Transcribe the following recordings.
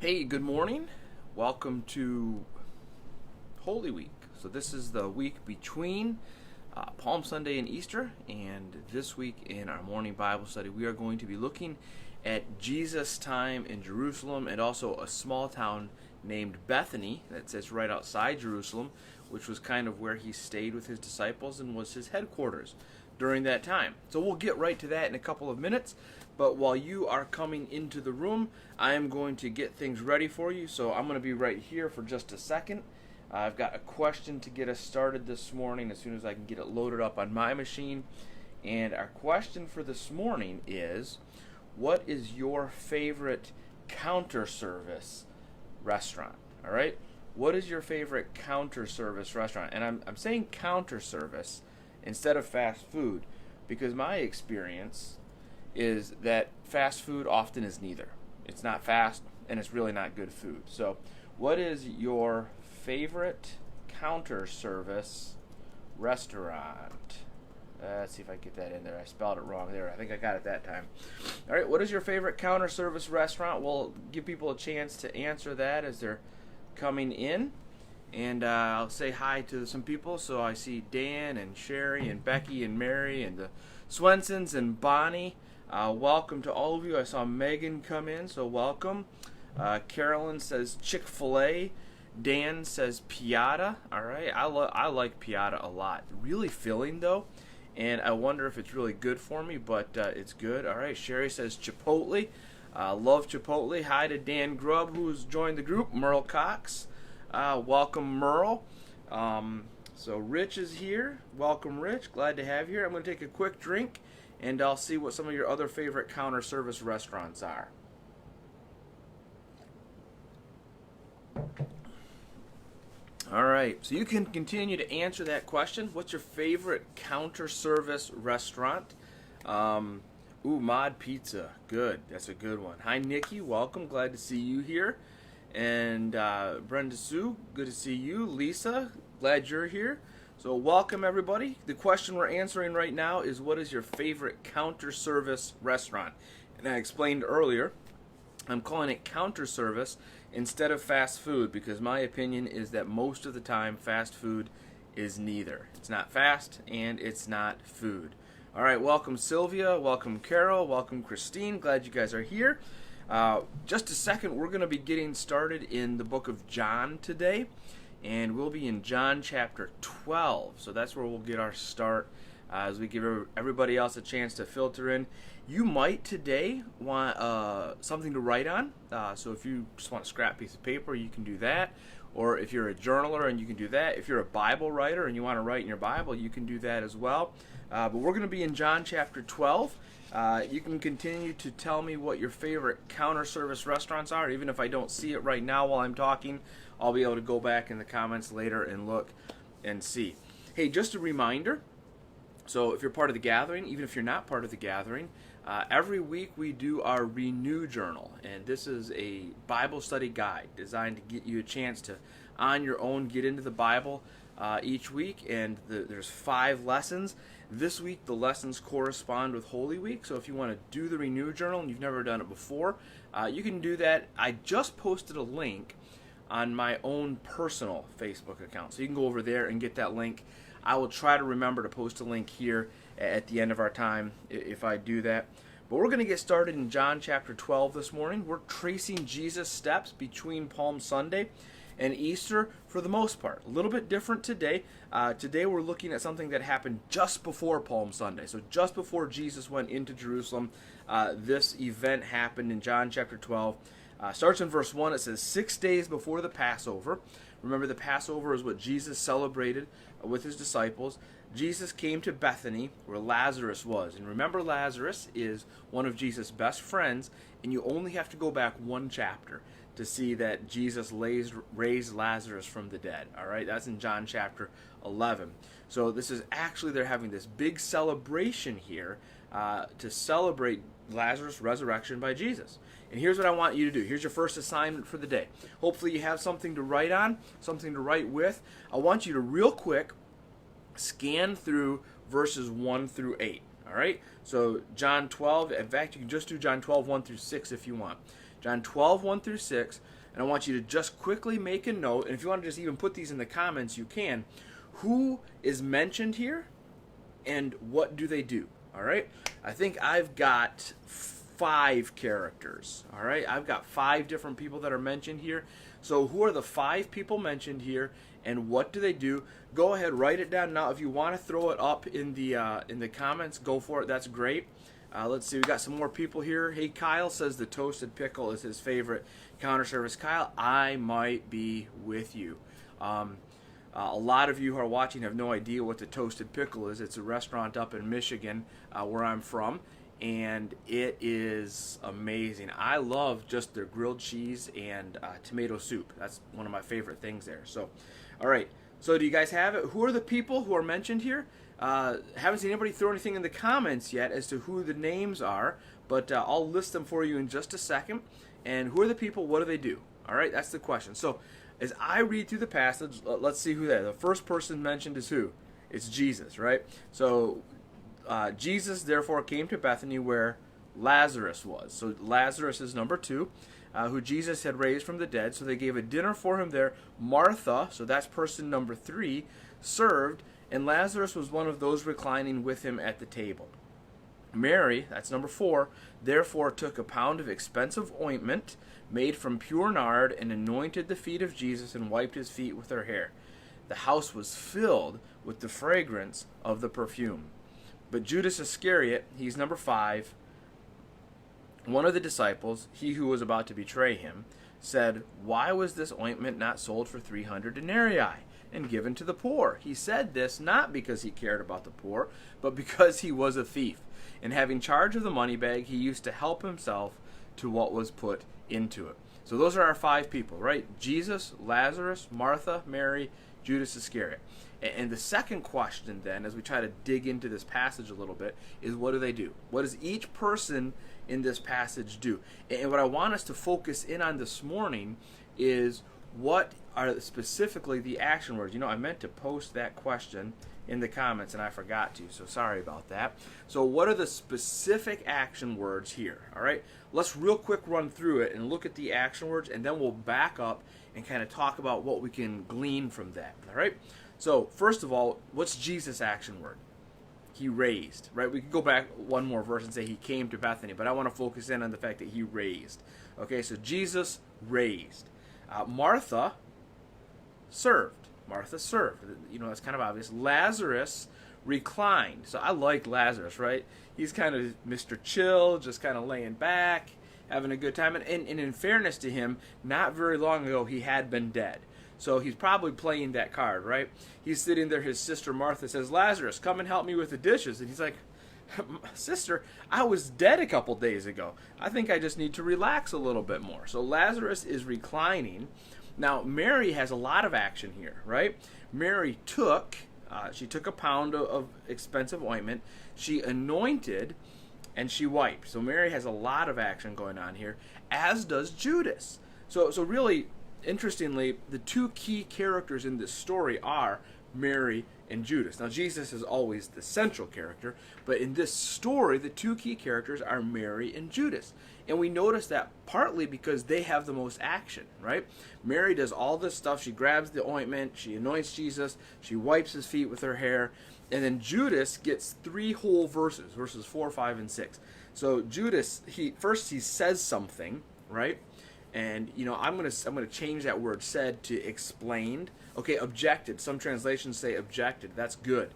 Hey, good morning. Welcome to Holy Week. So this is the week between Palm Sunday and Easter, and this week in our morning Bible study, we are going to be looking at Jesus' time in Jerusalem and also a small town named Bethany that sits right outside Jerusalem, which was kind of where he stayed with his disciples and was his headquarters during that time. So we'll get right to that in a couple of minutes. But while you are coming into the room, I am going to get things ready for you. So I'm going to be right here for just a second. I've got a question to get us started this morning as soon as I can get it loaded up on my machine. And our question for this morning is, what is your favorite counter service restaurant? All right? What is your favorite counter service restaurant? And I'm saying counter service instead of fast food because my experience is that fast food often is neither. It's not fast and it's really not good food. So what is your favorite counter service restaurant? Let's see if I get that in there. I spelled it wrong there. I think I got it that time. All right, what is your favorite counter service restaurant? We'll give people a chance to answer that as they're coming in. And I'll say hi to some people. So I see Dan and Sherry and Becky and Mary and the Swensons and Bonnie. Welcome to all of you. I saw Megan come in, so welcome. Carolyn says Chick-fil-A. Dan says Piata. All right, I like Piata a lot. Really filling though, and I wonder if it's really good for me, but it's good. All right, Sherry says Chipotle. Love Chipotle. Hi to Dan Grubb, who's joined the group. Merle Cox. Welcome, Merle. So Rich is here. Welcome, Rich. Glad to have you here. I'm going to take a quick drink, and I'll see what some of your other favorite counter service restaurants are. All right, so you can continue to answer that question. What's your favorite counter service restaurant? Mod Pizza. Good. That's a good one. Hi, Nikki. Welcome. Glad to see you here. And Brenda Sue, good to see you. Lisa, glad you're here. So welcome, everybody. The question we're answering right now is, what is your favorite counter service restaurant? And I explained earlier, I'm calling it counter service instead of fast food because my opinion is that most of the time fast food is neither. It's not fast and it's not food. All right, welcome Sylvia, welcome Carol, welcome Christine. Glad you guys are here. Just a second, we're going to be getting started in the book of John today, and we'll be in John chapter 12. So that's where we'll get our start as we give everybody else a chance to filter in. You might today want something to write on. So if you just want a scrap piece of paper, you can do that. Or if you're a journaler, and you can do that. If you're a Bible writer and you want to write in your Bible, you can do that as well. But we're going to be in John chapter 12. You can continue to tell me what your favorite counter service restaurants are. Even if I don't see it right now while I'm talking, I'll be able to go back in the comments later and look and see. Hey, just a reminder, so if you're part of the gathering, even if you're not part of the gathering, every week we do our Renew Journal, and this is a Bible study guide designed to get you a chance to, on your own, get into the Bible each week, and there's 5 lessons. This week, the lessons correspond with Holy Week, so if you want to do the Renew Journal and you've never done it before, you can do that. I just posted a link on my own personal Facebook account, so you can go over there and get that link. I will try to remember to post a link here at the end of our time if I do that. But we're going to get started in John chapter 12 this morning. We're tracing Jesus' steps between Palm Sunday and Easter for the most part. A little bit different today. Today we're looking at something that happened just before Palm Sunday. So just before Jesus went into Jerusalem, this event happened in John chapter 12. Starts in verse 1. It says, 6 days before the Passover. Remember, the Passover is what Jesus celebrated with his disciples. Jesus came to Bethany, where Lazarus was. And remember, Lazarus is one of Jesus' best friends, and you only have to go back one chapter to see that Jesus raised Lazarus from the dead. All right, that's in John chapter 11. So this is actually, they're having this big celebration here to celebrate Lazarus' resurrection by Jesus. And here's what I want you to do. Here's your first assignment for the day. Hopefully you have something to write on, something to write with. I want you to real quick scan through verses 1 through 8. All right? So John 12, in fact, you can just do John 12, 1 through 6 if you want. John 12, 1 through 6. And I want you to just quickly make a note. And if you want to just even put these in the comments, you can. Who is mentioned here and what do they do? All right? I think I've got 5 characters. All right? I've got 5 different people that are mentioned here. So who are the 5 people mentioned here and what do they do? Go ahead, write it down now. If you want to throw it up in the comments, go for it. That's great. Let's see, we got some more people here. Hey, Kyle says the toasted pickle is his favorite counter service. Kyle, I might be with you. A lot of you who are watching have no idea what the toasted pickle is. It's a restaurant up in Michigan where I'm from, and it is amazing. I love just their grilled cheese and tomato soup. That's one of my favorite things there. So, all right. So do you guys have it? Who are the people who are mentioned here? Haven't seen anybody throw anything in the comments yet as to who the names are, but I'll list them for you in just a second. And who are the people? What do they do? All right, that's the question. So as I read through the passage, let's see who that is. The first person mentioned is who? It's Jesus, right? So Jesus, therefore, came to Bethany where Lazarus was. So Lazarus is number 2, who Jesus had raised from the dead. So they gave a dinner for him there. Martha, so that's person number 3, served, and Lazarus was one of those reclining with him at the table. Mary, that's number 4, therefore took a pound of expensive ointment made from pure nard and anointed the feet of Jesus and wiped his feet with her hair. The house was filled with the fragrance of the perfume. But Judas Iscariot, he's number 5, one of the disciples, he who was about to betray him, said, "Why was this ointment not sold for 300 denarii and given to the poor?" He said this not because he cared about the poor, but because he was a thief. And having charge of the money bag, he used to help himself to what was put into it. So those are our 5 people, right? Jesus, Lazarus, Martha, Mary, Judas Iscariot. And the second question then, as we try to dig into this passage a little bit, is what do they do? What does each person in this passage do? And what I want us to focus in on this morning is what are specifically the action words. You know, I meant to post that question in the comments and I forgot to, so sorry about that. So what are the specific action words here? All right, let's real quick run through it and look at the action words, and then we'll back up and kind of talk about what we can glean from that. All right, so first of all, what's Jesus' action word? He raised, right? We could go back one more verse and say he came to Bethany, but I want to focus in on the fact that he raised. Okay, so Jesus raised. Martha served. Martha served. You know, that's kind of obvious. Lazarus reclined. So I like Lazarus, right? He's kind of Mr. Chill, just kind of laying back, having a good time. And in fairness to him, not very long ago, he had been dead. So he's probably playing that card, right? He's sitting there. His sister Martha says, "Lazarus, come and help me with the dishes." And he's like, "Sister, I was dead a couple days ago. I think I just need to relax a little bit more." So Lazarus is reclining. Now, Mary has a lot of action here, right? Mary took a pound of expensive ointment. She anointed and she wiped. So Mary has a lot of action going on here, as does Judas. So really, interestingly, the 2 key characters in this story are Mary and Judas. Now, Jesus is always the central character, but in this story, the 2 key characters are Mary and Judas. And we notice that partly because they have the most action, right? Mary does all this stuff. She grabs the ointment, she anoints Jesus, she wipes his feet with her hair, and then Judas gets 3 whole verses 4, 5, and 6. So Judas, he says something, right? And you know, I'm gonna change that word "said" to "explained." Okay, objected. Some translations say objected. That's good.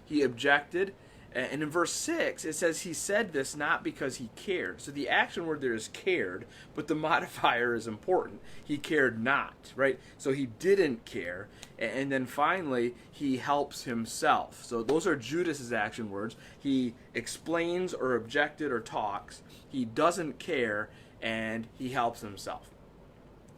He objected, and in verse 6 it says he said this not because he cared. So the action word there is cared, but the modifier is important. He cared not, right? So he didn't care, and then finally he helps himself. So those are Judas's action words. He explains or objected or talks. He doesn't care, and he helps himself.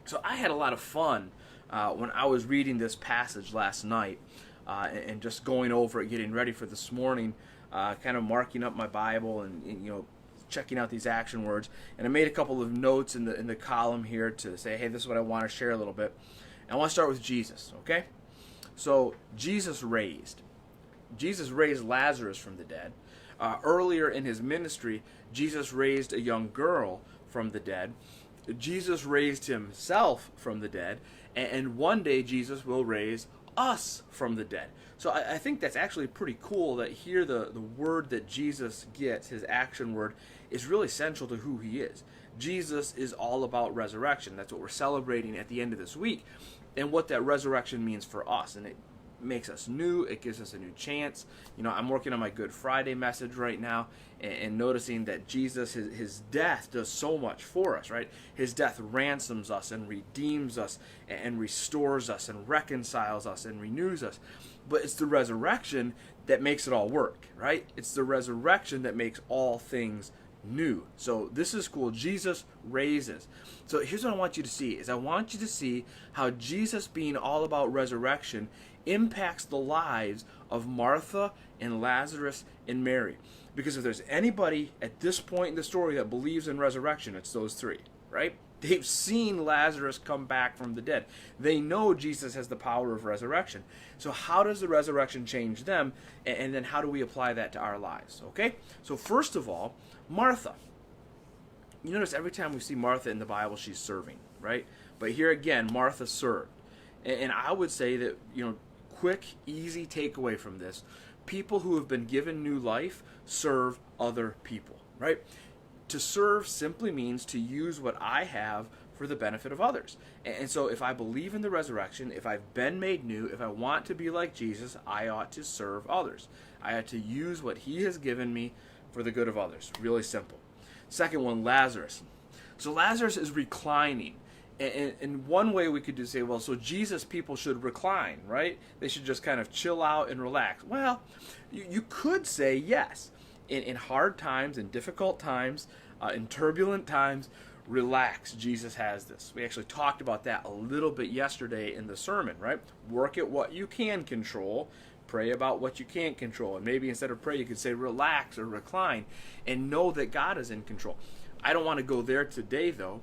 So I had a lot of fun when I was reading this passage last night and just going over it, getting ready for this morning, kind of marking up my Bible and you know, checking out these action words. And I made a couple of notes in the column here to say, hey, this is what I want to share a little bit. And I want to start with Jesus, okay? So Jesus raised Lazarus from the dead. Earlier in his ministry, Jesus raised a young girl from the dead. Jesus raised himself from the dead, and one day Jesus will raise us from the dead. So I think that's actually pretty cool that here the word that Jesus gets, his action word, is really central to who he is. Jesus is all about resurrection. That's what we're celebrating at the end of this week, and what that resurrection means for us. And it makes us new. It gives us a new chance. I'm working on my Good Friday message right now, and noticing that Jesus, his death does so much for us, right? His death ransoms us and redeems us and restores us and reconciles us and renews us. But it's the resurrection that makes it all work, right? It's the resurrection that makes all things new. So this is cool. Jesus raises. So here's what I want you to see, is I want you to see how Jesus being all about resurrection impacts the lives of Martha and Lazarus and Mary. Because if there's anybody at this point in the story that believes in resurrection, it's those three, right? They've seen Lazarus come back from the dead. They know Jesus has the power of resurrection. So how does the resurrection change them? And then how do we apply that to our lives? Okay? So first of all, Martha. You notice every time we see Martha in the Bible, she's serving, right? But here again, Martha served. And I would say that, quick, easy takeaway from this, people who have been given new life serve other people, right? To serve simply means to use what I have for the benefit of others. And so if I believe in the resurrection, if I've been made new, if I want to be like Jesus, I ought to serve others. I ought to use what he has given me for the good of others. Really simple. Second one, Lazarus. So Lazarus is reclining. And one way we could say, well, so Jesus people should recline, right? They should just kind of chill out and relax. Well, you could say yes. In hard times, in difficult times, in turbulent times, relax. Jesus has this. We actually talked about that a little bit yesterday in the sermon, right? Work at what you can control. Pray about what you can't control. And maybe instead of pray, you could say relax or recline and know that God is in control. I don't want to go there today, though.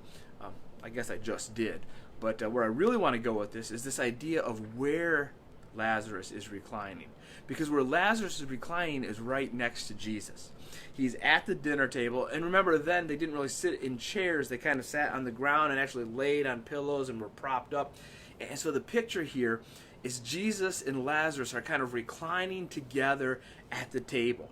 I guess I just did. But where I really want to go with this is this idea of where Lazarus is reclining. Because where Lazarus is reclining is right next to Jesus. He's at the dinner table. And remember, then they didn't really sit in chairs. They kind of sat on the ground and actually laid on pillows and were propped up. And so the picture here is Jesus and Lazarus are kind of reclining together at the table.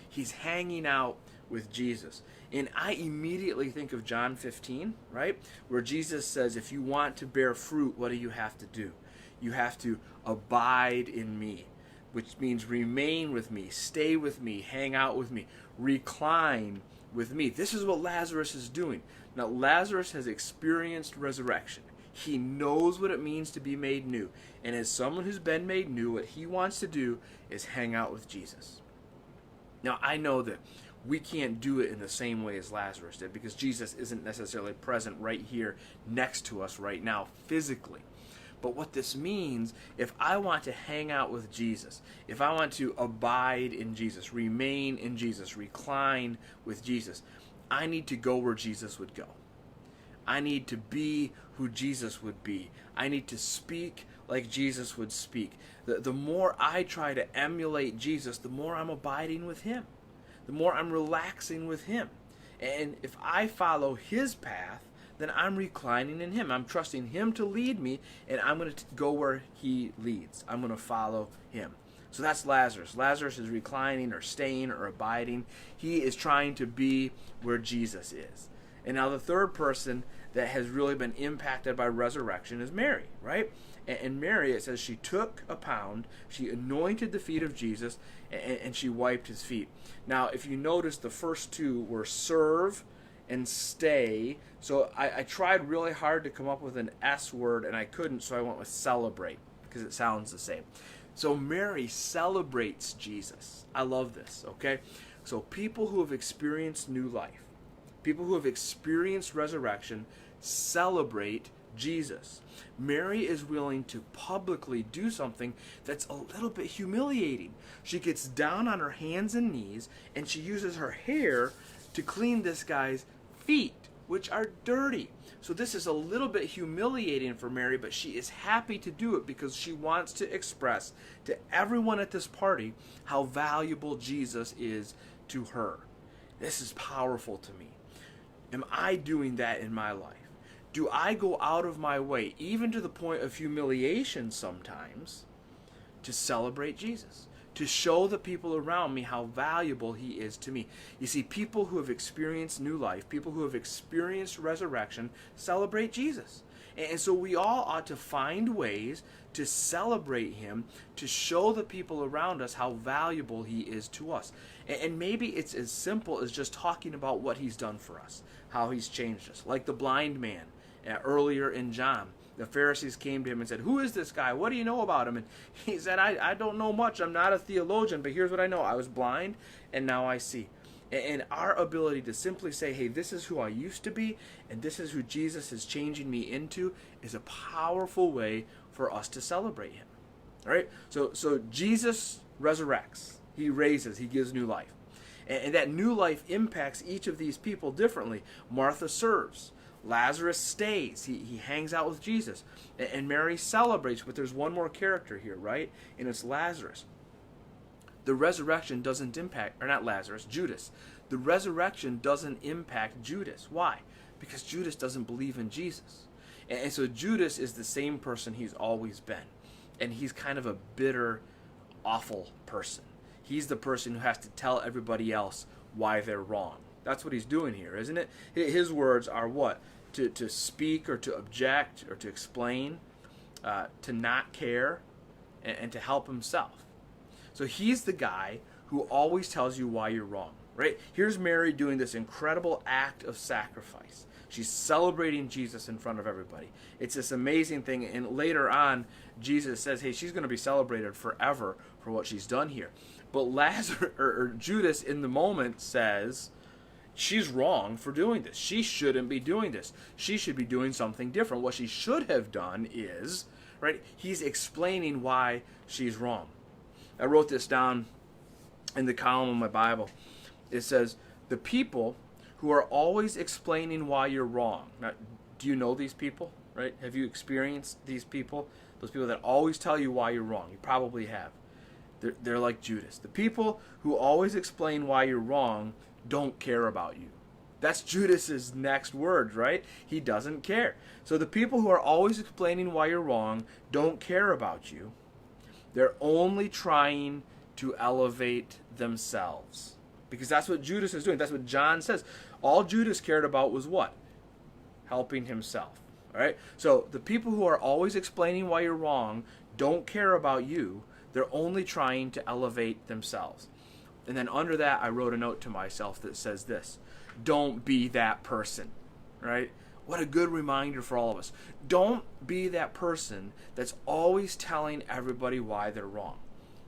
He's hanging out with Jesus. And I immediately think of John 15, right? Where Jesus says, if you want to bear fruit, what do you have to do? You have to abide in me, which means remain with me, stay with me, hang out with me, recline with me. This is what Lazarus is doing. Now, Lazarus has experienced resurrection. He knows what it means to be made new. And as someone who's been made new, what he wants to do is hang out with Jesus. Now, I know that we can't do it in the same way as Lazarus did because Jesus isn't necessarily present right here next to us right now physically. But what this means, if I want to hang out with Jesus, if I want to abide in Jesus, remain in Jesus, recline with Jesus, I need to go where Jesus would go. I need to be who Jesus would be. I need to speak like Jesus would speak. The more I try to emulate Jesus, the more I'm abiding with him. The more I'm relaxing with him. And if I follow his path, then I'm reclining in him. I'm trusting him to lead me, and I'm going to go where he leads. I'm going to follow him. So that's Lazarus. Lazarus is reclining or staying or abiding. He is trying to be where Jesus is. And now the third person that has really been impacted by resurrection is Mary, right? And Mary, it says she took a pound, she anointed the feet of Jesus, and she wiped his feet. Now, if you notice, the first two were serve and stay. So I tried really hard to come up with an S word, and I couldn't, so I went with celebrate, because it sounds the same. So Mary celebrates Jesus. I love this, okay? So people who have experienced new life, people who have experienced resurrection, celebrate Jesus. Mary is willing to publicly do something that's a little bit humiliating. She gets down on her hands and knees, and she uses her hair to clean this guy's feet, which are dirty. So this is a little bit humiliating for Mary, but she is happy to do it because she wants to express to everyone at this party how valuable Jesus is to her. This is powerful to me. Am I doing that in my life? Do I go out of my way, even to the point of humiliation sometimes, to celebrate Jesus? To show the people around me how valuable he is to me. You see, people who have experienced new life, people who have experienced resurrection, celebrate Jesus. And so we all ought to find ways to celebrate him, to show the people around us how valuable he is to us. And maybe it's as simple as just talking about what he's done for us, how he's changed us. Like the blind man earlier in John. The Pharisees came to him and said, "Who is this guy? What do you know about him?" And he said, I don't know much. I'm not a theologian, but here's what I know. I was blind, and now I see. And our ability to simply say, hey, this is who I used to be, and this is who Jesus is changing me into, is a powerful way for us to celebrate him. All right? So Jesus resurrects. He raises. He gives new life. And that new life impacts each of these people differently. Martha serves. Lazarus stays. He hangs out with Jesus. And Mary celebrates, but there's one more character here, right? And it's Lazarus. The resurrection doesn't impact, or not Lazarus, Judas. The resurrection doesn't impact Judas. Why? Because Judas doesn't believe in Jesus. And so Judas is the same person he's always been. And he's kind of a bitter, awful person. He's the person who has to tell everybody else why they're wrong. That's what he's doing here, isn't it? His words are what? To speak or to object or to explain, to not care, and to help himself. So he's the guy who always tells you why you're wrong, right? Here's Mary doing this incredible act of sacrifice. She's celebrating Jesus in front of everybody. It's this amazing thing, and later on, Jesus says, hey, she's going to be celebrated forever for what she's done here. But Lazarus, or Judas in the moment says, she's wrong for doing this. She shouldn't be doing this. She should be doing something different. What she should have done is, right, he's explaining why she's wrong. I wrote this down in the column of my Bible. It says, the people who are always explaining why you're wrong. Now, do you know these people, right? Have you experienced these people? Those people that always tell you why you're wrong. You probably have. They're like Judas. The people who always explain why you're wrong don't care about you. That's Judas's next words, right? He doesn't care. So the people who are always explaining why you're wrong don't care about you. They're only trying to elevate themselves. Because that's what Judas is doing. That's what John says. All Judas cared about was what? Helping himself. All right? So the people who are always explaining why you're wrong don't care about you. They're only trying to elevate themselves. And then under that, I wrote a note to myself that says this: don't be that person, right? What a good reminder for all of us. Don't be that person that's always telling everybody why they're wrong.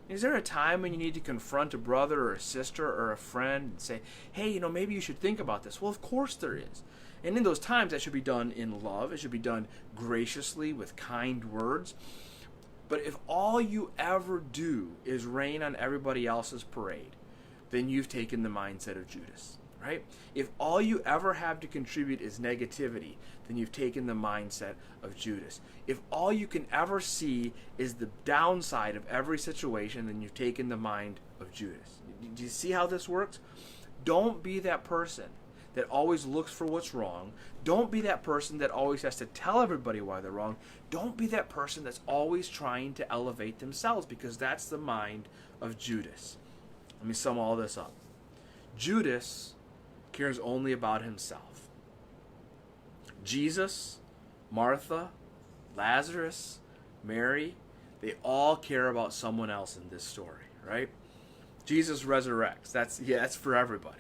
Is there a time when you need to confront a brother or a sister or a friend and say, hey, maybe you should think about this? Well, of course there is. And in those times, that should be done in love. It should be done graciously with kind words. But if all you ever do is rain on everybody else's parade, then you've taken the mindset of Judas, right? If all you ever have to contribute is negativity, then you've taken the mindset of Judas. If all you can ever see is the downside of every situation, then you've taken the mind of Judas. Do you see how this works? Don't be that person that always looks for what's wrong. Don't be that person that always has to tell everybody why they're wrong. Don't be that person that's always trying to elevate themselves, because that's the mind of Judas. Let me sum all this up. Judas cares only about himself. Jesus, Martha, Lazarus, Mary, they all care about someone else in this story, right? Jesus resurrects. That's for everybody.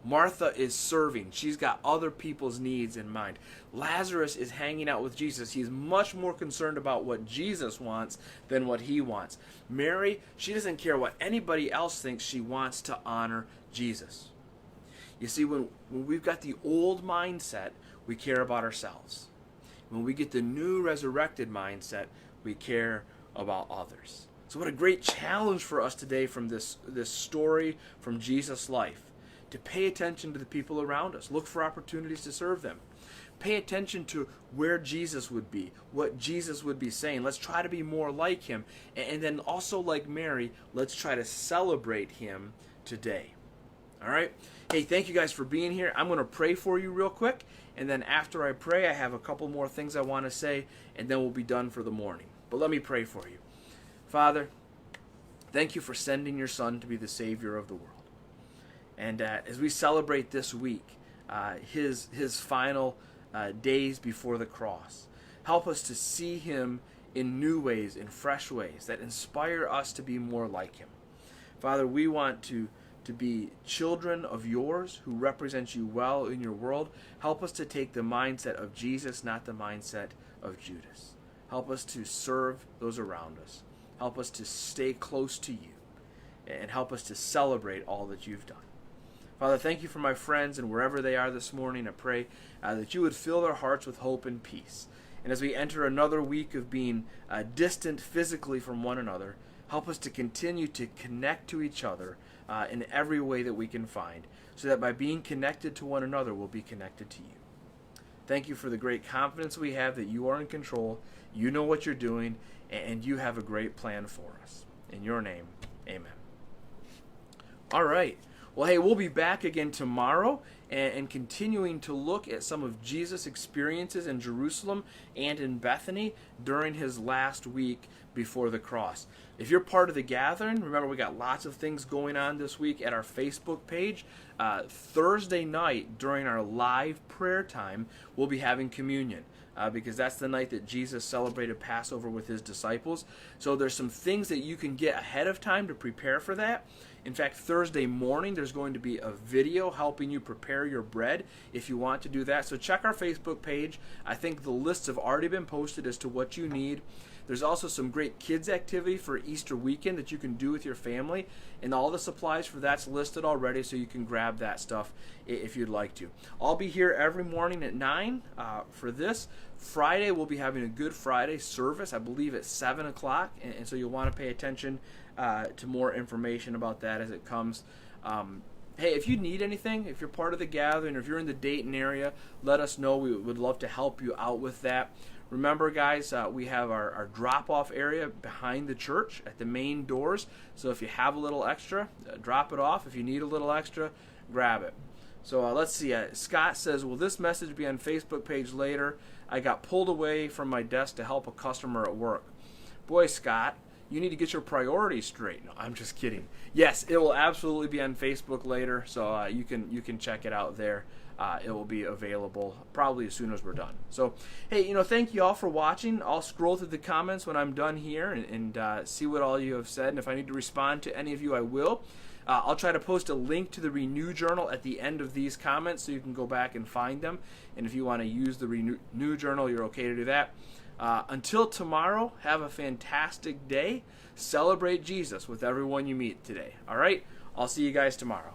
Martha is serving. She's got other people's needs in mind. Lazarus is hanging out with Jesus. He's much more concerned about what Jesus wants than what he wants. Mary, she doesn't care what anybody else thinks. She wants to honor Jesus. You see, when we've got the old mindset, we care about ourselves. When we get the new resurrected mindset, we care about others. So what a great challenge for us today from this story from Jesus' life. To pay attention to the people around us. Look for opportunities to serve them. Pay attention to where Jesus would be, what Jesus would be saying. Let's try to be more like him. And then also like Mary, let's try to celebrate him today. All right. Hey, thank you guys for being here. I'm going to pray for you real quick, and then after I pray, I have a couple more things I want to say, and then we'll be done for the morning. But let me pray for you. Father, thank you for sending your Son to be the Savior of the world. And as we celebrate this week, his final days before the cross, help us to see him in new ways, in fresh ways, that inspire us to be more like him. Father, we want to be children of yours who represent you well in your world. Help us to take the mindset of Jesus, not the mindset of Judas. Help us to serve those around us. Help us to stay close to you. And help us to celebrate all that you've done. Father, thank you for my friends, and wherever they are this morning, I pray that you would fill their hearts with hope and peace. And as we enter another week of being distant physically from one another, help us to continue to connect to each other in every way that we can find, so that by being connected to one another, we'll be connected to you. Thank you for the great confidence we have that you are in control, you know what you're doing, and you have a great plan for us. In your name, amen. All right. Well, hey, we'll be back again tomorrow and continuing to look at some of Jesus' experiences in Jerusalem and in Bethany during his last week before the cross. If you're part of the gathering, remember we got lots of things going on this week at our Facebook page. Thursday night during our live prayer time, we'll be having communion. Because that's the night that Jesus celebrated Passover with his disciples. So there's some things that you can get ahead of time to prepare for that. In fact, Thursday morning, there's going to be a video helping you prepare your bread if you want to do that. So check our Facebook page. I think the lists have already been posted as to what you need. There's also some great kids activity for Easter weekend that you can do with your family, and all the supplies for that's listed already, so you can grab that stuff if you'd like to. I'll be here every morning at 9 for this. Friday, we'll be having a Good Friday service, I believe at 7 o'clock, and so you'll want to pay attention to more information about that as it comes. Hey, if you need anything, if you're part of the gathering, or if you're in the Dayton area, let us know. We would love to help you out with that. Remember, guys, we have our drop-off area behind the church at the main doors. So if you have a little extra, drop it off. If you need a little extra, grab it. So let's see. Scott says, will this message be on Facebook page later? I got pulled away from my desk to help a customer at work. Boy, Scott, you need to get your priorities straight. No, I'm just kidding. Yes, it will absolutely be on Facebook later, so you can check it out there. It will be available probably as soon as we're done. So, hey, thank you all for watching. I'll scroll through the comments when I'm done here and see what all you have said. And if I need to respond to any of you, I will. I'll try to post a link to the Renew Journal at the end of these comments so you can go back and find them. And if you want to use the Renew Journal, you're okay to do that. Until tomorrow, have a fantastic day. Celebrate Jesus with everyone you meet today. All right? I'll see you guys tomorrow.